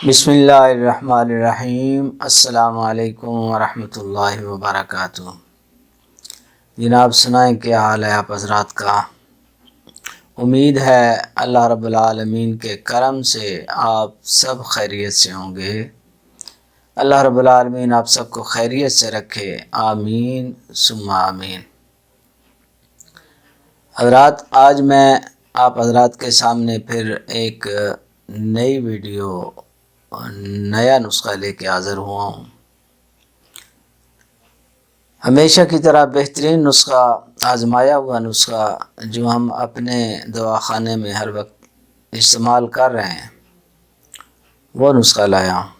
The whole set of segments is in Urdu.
بسم اللہ الرحمن الرحیم۔ السلام علیکم ورحمۃ اللہ وبرکاتہ۔ جناب سنائیں کیا حال ہے آپ حضرات کا؟ امید ہے اللہ رب العالمین کے کرم سے آپ سب خیریت سے ہوں گے۔ اللہ رب العالمین آپ سب کو خیریت سے رکھے، آمین ثم آمین۔ حضرات آج میں آپ حضرات کے سامنے پھر ایک نئی ویڈیو اور نیا نسخہ لے کے حاضر ہوا ہوں۔ ہمیشہ کی طرح بہترین نسخہ، آزمایا ہوا نسخہ جو ہم اپنے دواخانے میں ہر وقت استعمال کر رہے ہیں، وہ نسخہ لایا ہوں۔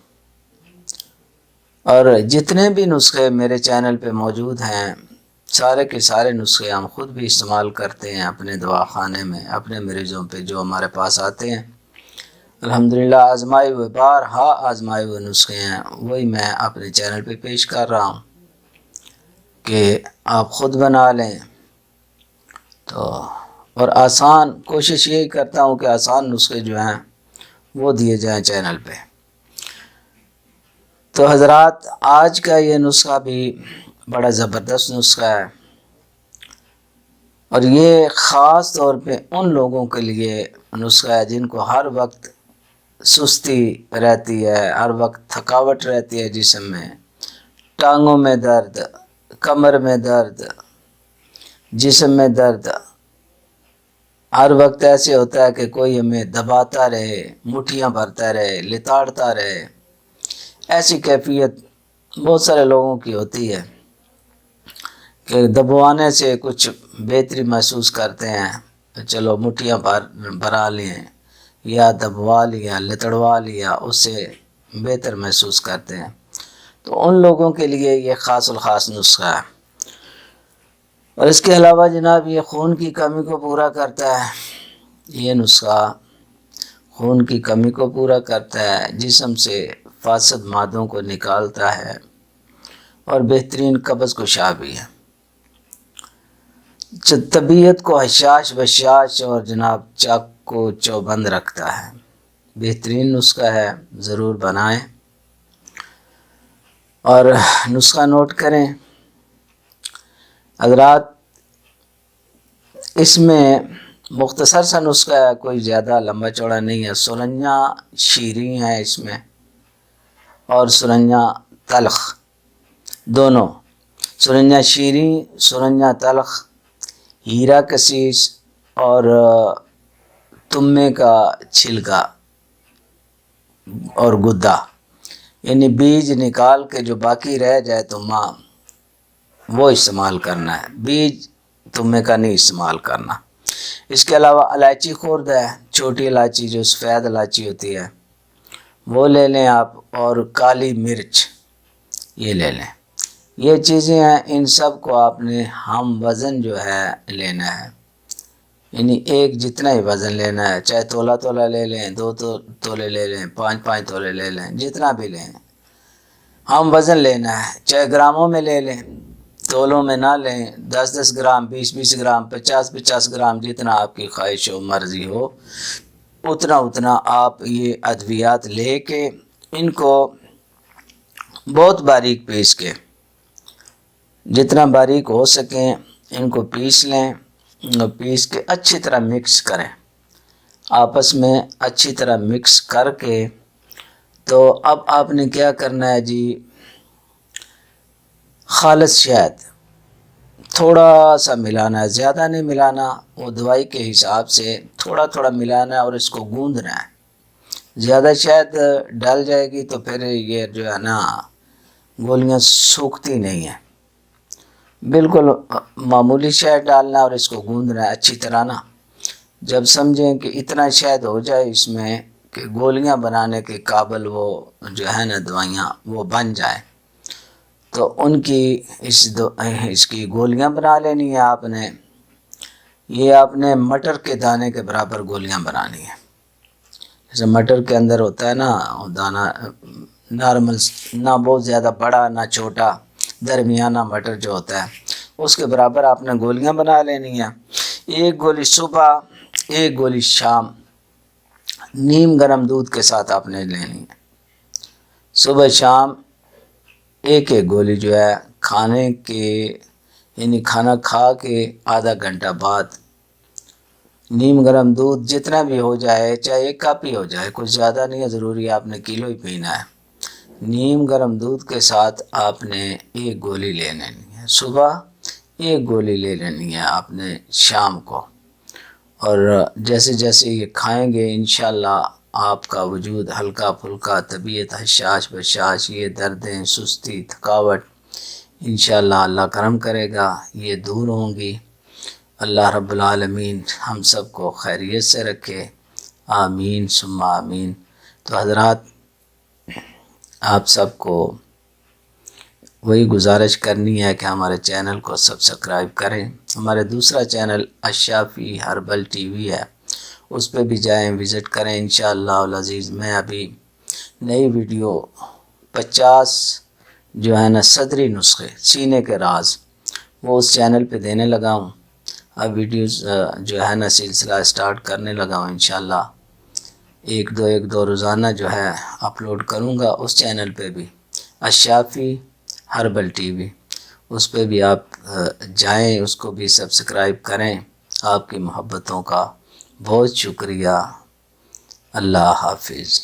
اور جتنے بھی نسخے میرے چینل پہ موجود ہیں، سارے کے سارے نسخے ہم خود بھی استعمال کرتے ہیں اپنے دواخانے میں، اپنے مریضوں پہ جو ہمارے پاس آتے ہیں۔ الحمدللہ آزمائے ہوئے، بارہا آزمائے ہوئے نسخے ہیں، وہی میں اپنے چینل پہ پیش کر رہا ہوں کہ آپ خود بنا لیں۔ اور آسان کوشش یہی کرتا ہوں کہ آسان نسخے جو ہیں وہ دیے جائیں چینل پہ۔ تو حضرات آج کا یہ نسخہ بھی بڑا زبردست نسخہ ہے، اور یہ خاص طور پہ ان لوگوں کے لیے نسخہ ہے جن کو ہر وقت سستی رہتی ہے، ہر وقت تھکاوٹ رہتی ہے جسم میں، ٹانگوں میں درد، کمر میں درد، جسم میں درد۔ ہر وقت ایسے ہوتا ہے کہ کوئی ہمیں دباتا رہے، مٹھیاں بھرتا رہے، لتاڑتا رہے۔ ایسی کیفیت بہت سارے لوگوں کی ہوتی ہے کہ دبوانے سے کچھ بہتری محسوس کرتے ہیں، چلو مٹھیاں بھرا لیں یا دبوا لیا، لتڑوا لیا، اس سے بہتر محسوس کرتے ہیں۔ تو ان لوگوں کے لیے یہ خاص الخاص نسخہ ہے۔ اور اس کے علاوہ جناب یہ خون کی کمی کو پورا کرتا ہے۔ یہ نسخہ خون کی کمی کو پورا کرتا ہے، جسم سے فاسد مادوں کو نکالتا ہے، اور بہترین قبض کشا بھی ہے۔ طبیعت کو حشاش بشاش اور جناب چاق کو چوبند رکھتا ہے۔ بہترین نسخہ ہے، ضرور بنائیں اور نسخہ نوٹ کریں۔ حضرات اس میں مختصر سا نسخہ ہے، کوئی زیادہ لمبا چوڑا نہیں ہے۔ سرنجاں شیریں ہے اس میں، اور سرنجاں تلخ، دونوں سرنجاں شیریں، سرنجاں تلخ، ہیرا کسیس اور تمے کا چھلکا اور گدا، یعنی بیج نکال کے جو باقی رہ جائے تمہ، وہ استعمال کرنا ہے، بیج تمے کا نہیں استعمال کرنا۔ اس کے علاوہ الائچی خورد ہے، چھوٹی الائچی جو سفید الائچی ہوتی ہے وہ لے لیں آپ، اور کالی مرچ یہ لے لیں۔ یہ چیزیں ہیں، ان سب کو آپ نے ہم وزن جو ہے لینا ہے، یعنی ایک جتنا ہی وزن لینا ہے، چاہے تولا تولا لے لیں، 2 تولے لے لیں، 5 تولے لے لیں، جتنا بھی لیں، ہم وزن لینا ہے۔ چاہے گراموں میں لے لیں، تولوں میں نہ لیں، 10 گرام، 20 گرام، 50 گرام، جتنا آپ کی خواہش و مرضی ہو اتنا آپ یہ ادویات لے کے ان کو بہت باریک پیس کے، جتنا باریک ہو سکیں ان کو پیس لیں، پیس کے اچھی طرح مکس کریں، آپس میں اچھی طرح مکس کر کے۔ تو اب آپ نے کیا کرنا ہے جی، خالص شہد تھوڑا سا ملانا ہے، زیادہ نہیں ملانا، وہ دوائی کے حساب سے تھوڑا تھوڑا ملانا ہے، اور اس کو گوندنا ہے۔ زیادہ شہد ڈال جائے گی تو پھر یہ جو ہے نا گولیاں سوکھتی نہیں ہیں۔ بالکل معمولی شہد ڈالنا ہے اور اس کو گوندنا ہے اچھی طرح نا۔ جب سمجھیں کہ اتنا شہد ہو جائے اس میں کہ گولیاں بنانے کے قابل وہ جو ہے نا دوائیاں وہ بن جائے، تو ان کی اس کی گولیاں بنا لینی ہے آپ نے۔ یہ آپ نے مٹر کے دانے کے برابر گولیاں بنانی ہیں۔ جیسے مٹر کے اندر ہوتا ہے نا دانہ، نارمل، نہ بہت زیادہ بڑا نہ چھوٹا، درمیانہ مٹر جو ہوتا ہے، اس کے برابر آپ نے گولیاں بنا لینی ہیں۔ ایک گولی صبح، ایک گولی شام، نیم گرم دودھ کے ساتھ آپ نے لینی ہے۔ صبح شام ایک ایک گولی جو ہے کھانے کے یعنی کھانا کھا کے آدھا گھنٹہ بعد نیم گرم دودھ جتنا بھی ہو جائے، چاہے ایک کپ ہی ہو جائے، کچھ زیادہ نہیں ہے ضروری آپ نے کلو ہی پینا ہے، نیم گرم دودھ کے ساتھ آپ نے ایک گولی لے لینی ہے صبح، ایک گولی لے لینی ہے آپ نے شام کو، اور جیسے جیسے یہ کھائیں گے انشاءاللہ آپ کا وجود ہلکا پھلکا، طبیعت حشاش بشاش، یہ دردیں، سستی، تھکاوٹ انشاءاللہ اللہ کرم کرے گا یہ دور ہوں گی۔ اللہ رب العالمین ہم سب کو خیریت سے رکھے، آمین ثم آمین۔ تو حضرات آپ سب کو وہی گزارش کرنی ہے کہ ہمارے چینل کو سبسکرائب کریں، ہمارے دوسرا چینل الشافی ہربل ٹی وی ہے، اس پہ بھی جائیں، وزٹ کریں انشاءاللہ العزیز۔ میں ابھی نئی ویڈیو 50 جو ہے نا صدری نسخے سینے کے راز وہ اس چینل پہ دینے لگا ہوں، اب ویڈیوز جو ہے نا سلسلہ سٹارٹ کرنے لگا ہوں انشاءاللہ، ایک دو روزانہ جو ہے اپلوڈ کروں گا اس چینل پہ بھی، الشافی ہربل ٹی وی، اس پہ بھی آپ جائیں، اس کو بھی سبسکرائب کریں۔ آپ کی محبتوں کا بہت شکریہ، اللہ حافظ۔